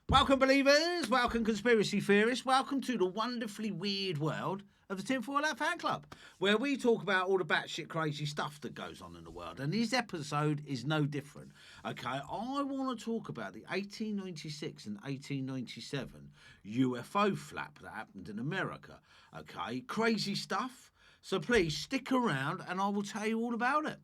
Welcome, believers. Welcome, conspiracy theorists. Welcome to the wonderfully weird world of the Tinfoil Hat Fan Club, where we talk about all the batshit crazy stuff that goes on in the world. And this episode is no different. Okay, I want to talk about the 1896 and 1897 UFO flap that happened in America. Okay, crazy stuff. So please stick around and I will tell you all about it.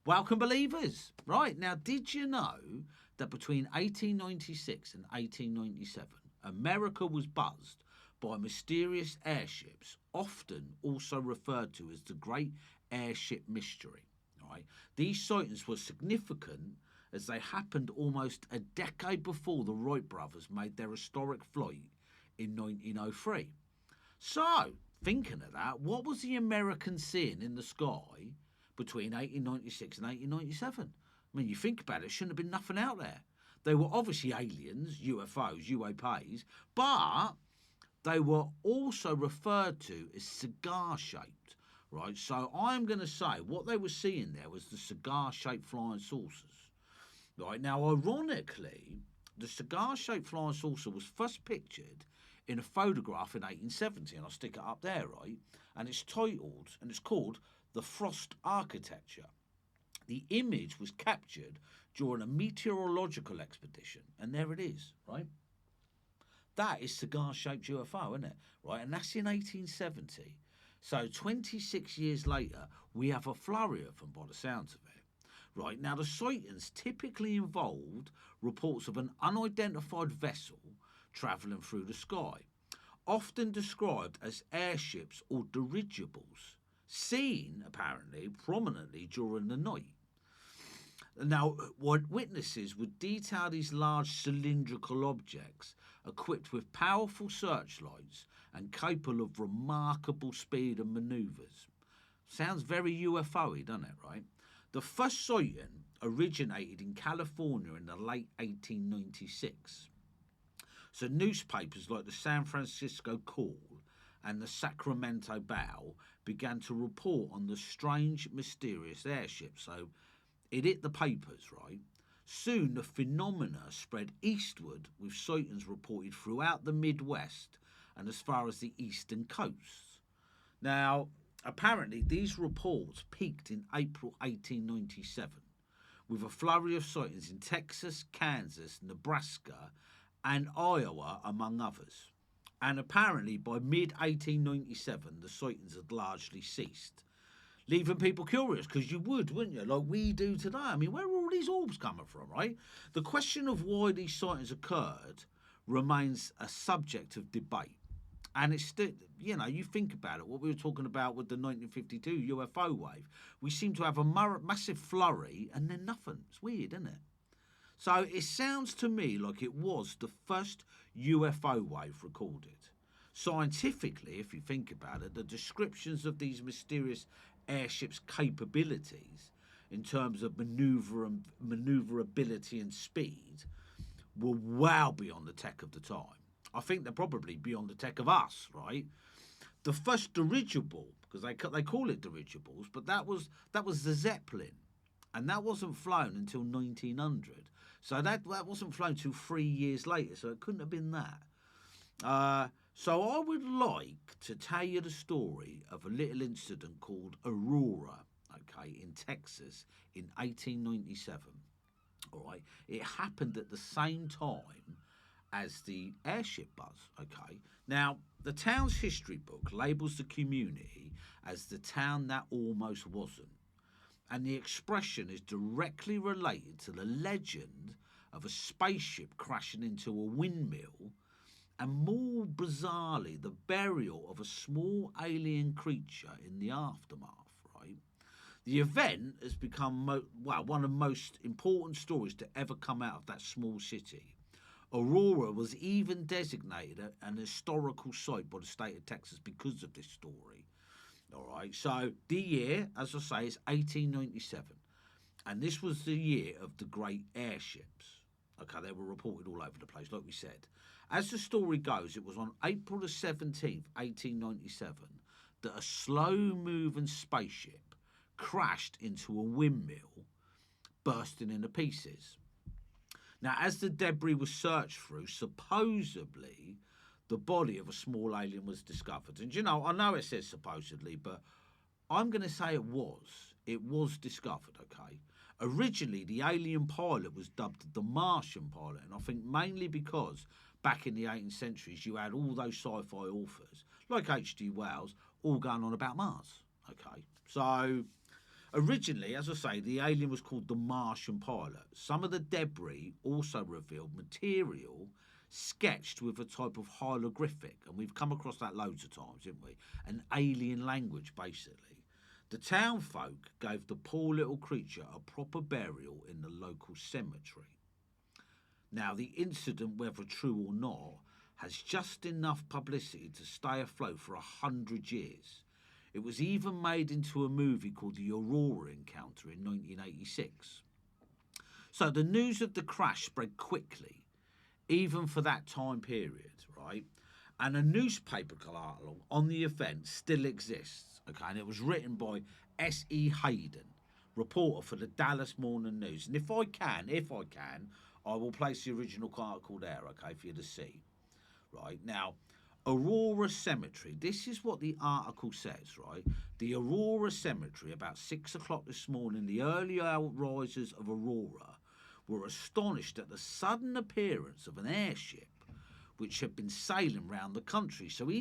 Welcome, believers. Right, now, did you know that between 1896 and 1897, America was buzzed by mysterious airships, often also referred to as the Great Airship Mystery? Right? These sightings were significant as they happened almost a decade before the Wright brothers made their historic flight in 1903. So, thinking of that, what was the Americans seeing in the sky between 1896 and 1897? I mean, you think about it, shouldn't have been nothing out there. They were obviously aliens, UFOs, UAPs, but they were also referred to as cigar-shaped, right? So I'm going to say what they were seeing there was the cigar-shaped flying saucers, right? Now, ironically, the cigar-shaped flying saucer was first pictured in a photograph in 1870, and I'll stick it up there, right? And it's called The Frost Architecture. The image was captured during a meteorological expedition, and there it is, right? That is cigar-shaped UFO, isn't it? Right, and that's in 1870. So 26 years later, we have a flurry of them by the sounds of it. Right, now the sightings typically involved reports of an unidentified vessel travelling through the sky, often described as airships or dirigibles, seen apparently prominently during the night. Now, what witnesses would detail these large cylindrical objects equipped with powerful searchlights and capable of remarkable speed and manoeuvres. Sounds very UFO-y, doesn't it, right? The first sighting originated in California in the late 1896. So newspapers like the San Francisco Call and the Sacramento Bow began to report on the strange, mysterious airship. So it hit the papers, right? Soon the phenomena spread eastward, with sightings reported throughout the Midwest and as far as the eastern coasts. Now, apparently these reports peaked in April 1897, with a flurry of sightings in Texas, Kansas, Nebraska, and Iowa, among others. And apparently by mid-1897, the sightings had largely ceased, leaving people curious, because you would, wouldn't you, like we do today. I mean, where are all these orbs coming from, right? The question of why these sightings occurred remains a subject of debate. And it's still, you think about it, what we were talking about with the 1952 UFO wave. We seem to have a massive flurry and then nothing. It's weird, isn't it? So it sounds to me like it was the first UFO wave recorded. Scientifically, if you think about it, the descriptions of these mysterious airships' capabilities in terms of maneuverability and speed were well beyond the tech of the time. I think they're probably beyond the tech of us, right? The first dirigible, because they call it dirigibles, but that was the Zeppelin, and that wasn't flown until 1900. So that wasn't flown till 3 years later. So it couldn't have been that. So I would like to tell you the story of a little incident called Aurora, okay, in Texas in 1897. All right, it happened at the same time as the airship buzz. Okay, now the town's history book labels the community as the town that almost wasn't, and the expression is directly related to the legend of a spaceship crashing into a windmill, and more bizarrely, the burial of a small alien creature in the aftermath, right? The event has become, one of the most important stories to ever come out of that small city. Aurora was even designated an historical site by the state of Texas because of this story. All right, so the year, as I say, is 1897, and this was the year of the great airships. Okay, they were reported all over the place, like we said. As the story goes, it was on April the 17th, 1897, that a slow-moving spaceship crashed into a windmill, bursting into pieces. Now, as the debris was searched through, supposedly the body of a small alien was discovered. And I know it says supposedly, but I'm going to say it was. It was discovered, okay? Originally, the alien pilot was dubbed the Martian pilot, and I think mainly because back in the 18th centuries you had all those sci-fi authors, like H.G. Wells, all going on about Mars, okay? So, originally, as I say, the alien was called the Martian pilot. Some of the debris also revealed material sketched with a type of hieroglyphic, and we've come across that loads of times, haven't we? An alien language, basically. The town folk gave the poor little creature a proper burial in the local cemetery. Now, the incident, whether true or not, has just enough publicity to stay afloat for 100 years. It was even made into a movie called The Aurora Encounter in 1986. So the news of the crash spread quickly, even for that time period, right? And a newspaper article on the event still exists, okay? And it was written by S.E. Hayden, reporter for the Dallas Morning News. And if I can, I will place the original article there, okay, for you to see. Right, now, Aurora Cemetery, this is what the article says, right? The Aurora Cemetery, about 6 o'clock this morning, the early outrisers of Aurora were astonished at the sudden appearance of an airship which had been sailing round the country. So he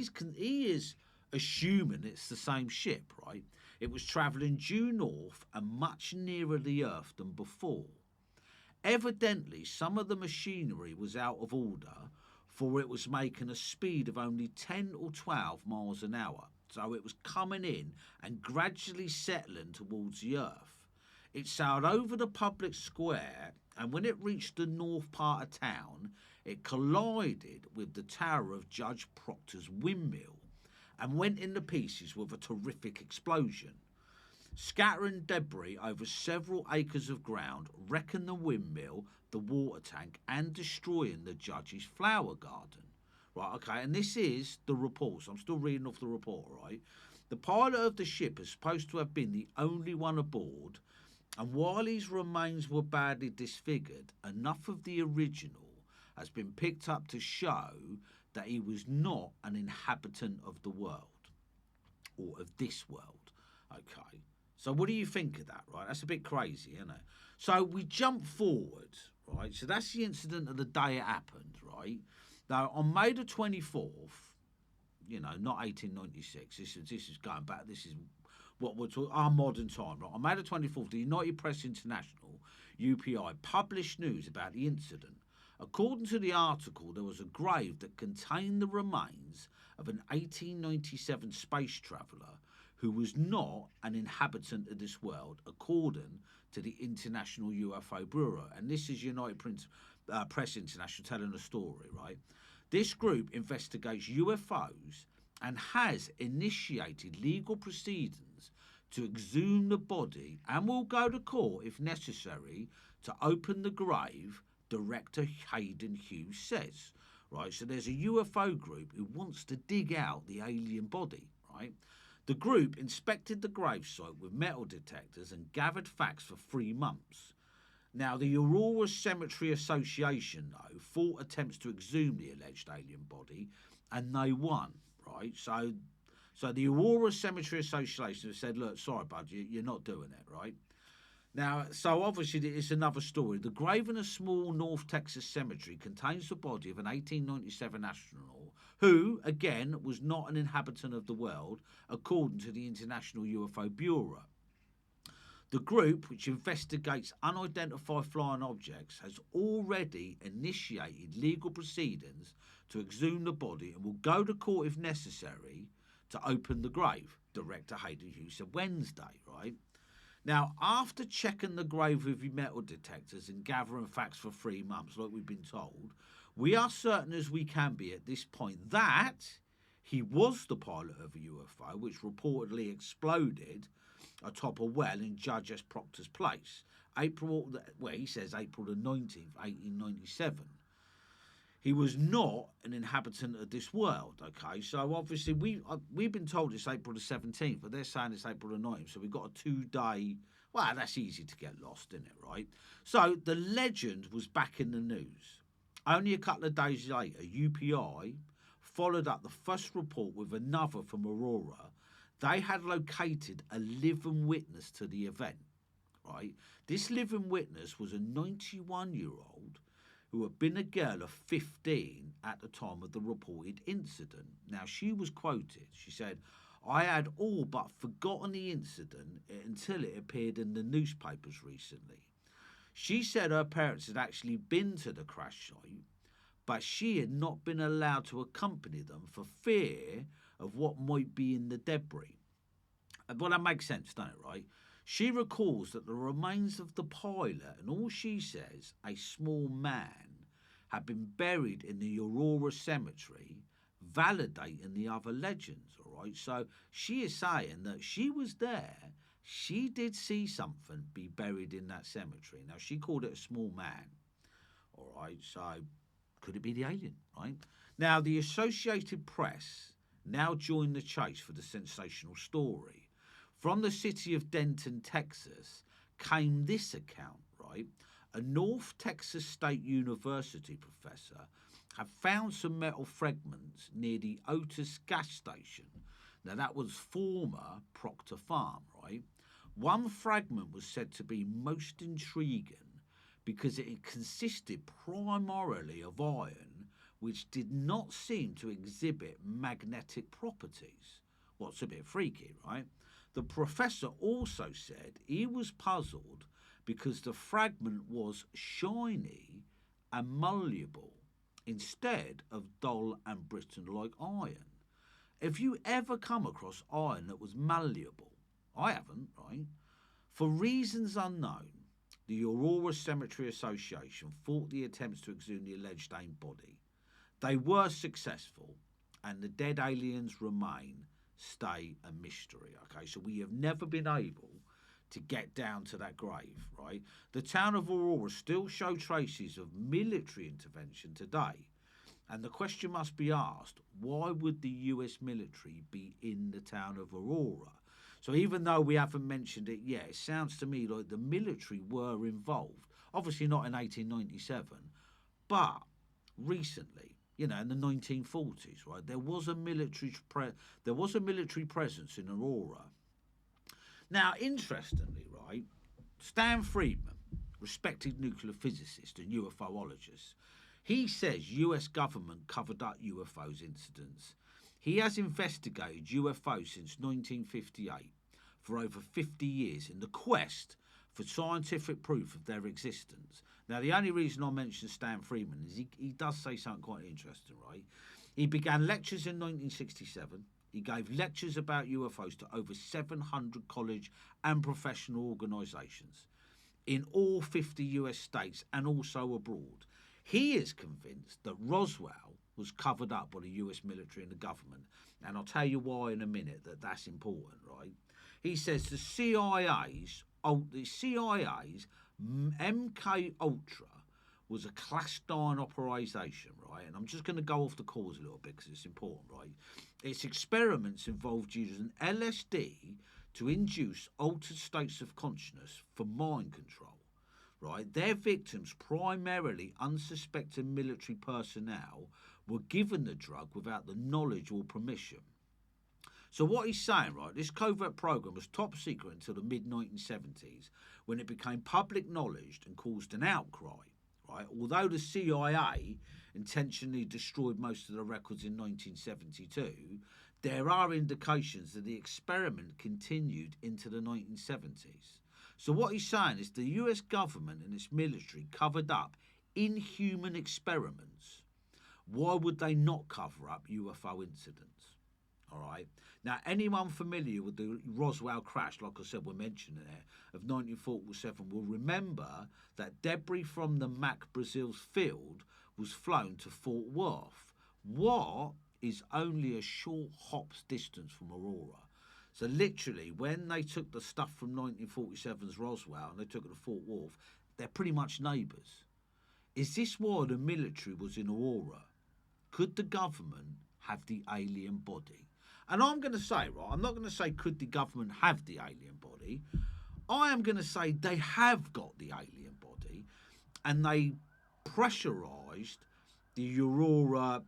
is assuming it's the same ship, right? It was travelling due north and much nearer the Earth than before. Evidently, some of the machinery was out of order, for it was making a speed of only 10 or 12 miles an hour. So it was coming in and gradually settling towards the Earth. It sailed over the public square, and when it reached the north part of town, it collided with the tower of Judge Proctor's windmill and went into pieces with a terrific explosion, scattering debris over several acres of ground, wrecking the windmill, the water tank, and destroying the judge's flower garden. Right, okay, and this is the report, so I'm still reading off the report, right? The pilot of the ship is supposed to have been the only one aboard, and while his remains were badly disfigured, enough of the original has been picked up to show that he was not an inhabitant of the world, or of this world, okay? So what do you think of that, right? That's a bit crazy, isn't it? So we jump forward, right? So that's the incident of the day it happened, right? Now, on May the 24th, not 1896, this is going back, this is what we're talking, our modern time, right? On May the 24th, the United Press International, UPI, published news about the incident. According to the article, there was a grave that contained the remains of an 1897 space traveller who was not an inhabitant of this world, according to the International UFO Bureau. And this is United Press International telling the story, right? This group investigates UFOs and has initiated legal proceedings to exhume the body and will go to court if necessary to open the grave, Director Hayden Hughes says. Right, so there's a UFO group who wants to dig out the alien body, right? The group inspected the gravesite with metal detectors and gathered facts for 3 months. Now, the Aurora Cemetery Association, though, fought attempts to exhume the alleged alien body, and they won, right? So the Aurora Cemetery Association said, look, sorry, bud, you're not doing it, right? Now, so obviously it's another story. The grave in a small North Texas cemetery contains the body of an 1897 astronaut who, again, was not an inhabitant of the world, according to the International UFO Bureau. The group, which investigates unidentified flying objects, has already initiated legal proceedings to exhume the body and will go to court if necessary to open the grave, Director Hayden Hughes said Wednesday, right? Now, after checking the grave with metal detectors and gathering facts for 3 months, like we've been told, we are certain as we can be at this point that he was the pilot of a UFO, which reportedly exploded atop a well in Judge S. Proctor's place. He says April the 19th, 1897. He was not an inhabitant of this world, okay? So obviously we've been told it's April the 17th, but they're saying it's April the 19th, so we've got a 2-day... Well, that's easy to get lost, isn't it, right? So the legend was back in the news. Only a couple of days later, UPI followed up the first report with another from Aurora. They had located a living witness to the event, right? This living witness was a 91-year-old who had been a girl of 15 at the time of the reported incident. Now, she was quoted. She said, "I had all but forgotten the incident until it appeared in the newspapers recently." She said her parents had actually been to the crash site, but she had not been allowed to accompany them for fear of what might be in the debris. Well, that makes sense, don't it, right? She recalls that the remains of the pilot and all she says, a small man, had been buried in the Aurora cemetery, validating the other legends, all right? So she is saying that she was there, she did see something be buried in that cemetery. Now, she called it a small man, all right? So could it be the alien, right? Now, the Associated Press now joined the chase for the sensational story. From the city of Denton, Texas, came this account, right? A North Texas State University professor had found some metal fragments near the Otis gas station. Now, that was former Proctor Farm, right? One fragment was said to be most intriguing because it consisted primarily of iron, which did not seem to exhibit magnetic properties. What's a bit freaky, right? The professor also said he was puzzled because the fragment was shiny and malleable instead of dull and brittle like iron. Have you ever come across iron that was malleable? I haven't, right? For reasons unknown, the Aurora Cemetery Association fought the attempts to exhume the alleged AIM body. They were successful, and the dead aliens stay a mystery, okay? So we have never been able to get down to that grave, right? The town of Aurora still show traces of military intervention today. And the question must be asked, why would the US military be in the town of Aurora? So even though we haven't mentioned it yet, it sounds to me like the military were involved. Obviously not in 1897, but recently. You know, in the 1940s, right? There was a military presence in Aurora. Now, interestingly, right, Stan Friedman, respected nuclear physicist and UFOologist, he says US government covered up UFOs incidents. He has investigated UFOs since 1958 for over 50 years in the quest for scientific proof of their existence. Now, the only reason I mention Stan Friedman is he does say something quite interesting, right? He began lectures in 1967. He gave lectures about UFOs to over 700 college and professional organisations in all 50 US states and also abroad. He is convinced that Roswell was covered up by the US military and the government. And I'll tell you why in a minute that's important, right? He says the CIA's MK Ultra was a class 9 operation, right? And I'm just going to go off the cause a little bit because it's important, right? Its experiments involved using LSD to induce altered states of consciousness for mind control, right? Their victims, primarily unsuspecting military personnel, were given the drug without the knowledge or permission. So what he's saying, right, this covert program was top secret until the mid-1970s when it became public knowledge and caused an outcry, right? Although the CIA intentionally destroyed most of the records in 1972, there are indications that the experiment continued into the 1970s. So what he's saying is the US government and its military covered up inhuman experiments. Why would they not cover up UFO incidents? All right. Now, anyone familiar with the Roswell crash, like I said, we're mentioning there, of 1947, will remember that debris from the Mac Brazil's field was flown to Fort Worth. What is only a short hop's distance from Aurora. So literally, when they took the stuff from 1947's Roswell and they took it to Fort Worth, they're pretty much neighbours. Is this why the military was in Aurora? Could the government have the alien body? And I'm going to say, right, I'm not going to say could the government have the alien body. I am going to say they have got the alien body, and they pressurised the Aurora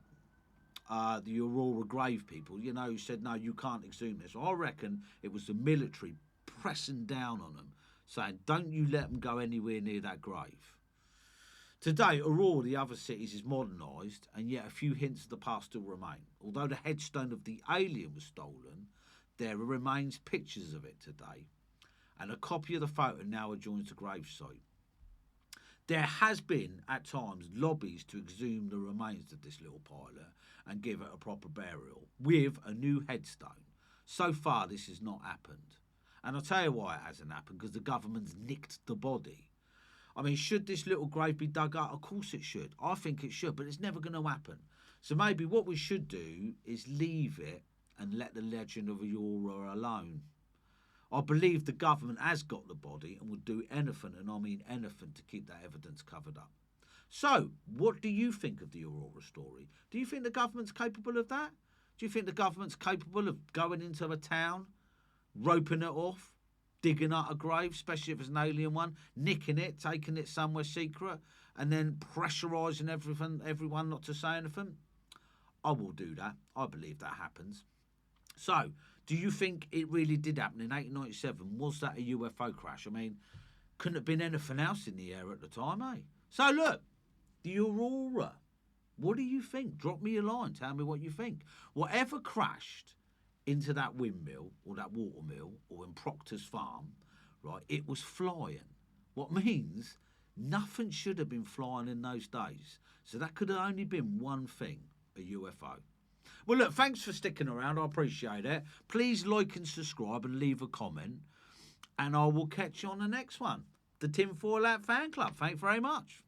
grave people, you know, who said, no, you can't exhume this. I reckon it was the military pressing down on them, saying, don't you let them go anywhere near that grave. Today, Aurora, the other cities, is modernised, and yet a few hints of the past still remain. Although the headstone of the alien was stolen, there remains pictures of it today, and a copy of the photo now adjoins the gravesite. There has been, at times, lobbies to exhume the remains of this little pilot and give it a proper burial with a new headstone. So far, this has not happened. And I'll tell you why it hasn't happened, because the government's nicked the body. I mean, should this little grave be dug up? Of course it should. I think it should, but it's never going to happen. So maybe what we should do is leave it and let the legend of Aurora alone. I believe the government has got the body and would do anything, and I mean anything, to keep that evidence covered up. So, what do you think of the Aurora story? Do you think the government's capable of that? Do you think the government's capable of going into a town, roping it off, digging out a grave, especially if it's an alien one, nicking it, taking it somewhere secret, and then pressurising everyone not to say anything? I will do that. I believe that happens. So, do you think it really did happen in 1897? Was that a UFO crash? I mean, couldn't have been anything else in the air at the time, eh? So, look, the Aurora. What do you think? Drop me a line. Tell me what you think. Whatever crashed into that windmill or that watermill or in Proctor's farm, right, it was flying. What means nothing should have been flying in those days. So that could have only been one thing, a UFO. Well, look, thanks for sticking around. I appreciate it. Please like and subscribe and leave a comment. And I will catch you on the next one. The Tinfoil Hat Fan Club. Thanks very much.